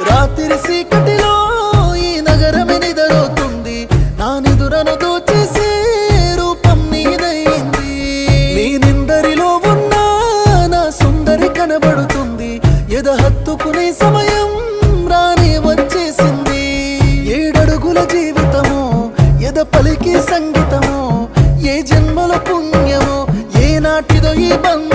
రాత్రి సీకటిలో ఈ నగరమే నిదరోతుంది, నా నిదురను దోచేసే రూపం నీదయింది. నీ నిందరిలో ఉన్నా నా సుందరి కనబడుతుంది, ఎద హత్తుకునే సమయం రాని వచ్చేసింది. 7 అడుగుల జీవితము, ఎద పలికి సంగీతము, ఏ జన్మల పుణ్యమో, ఏ నాటిదో ఈ బంధం.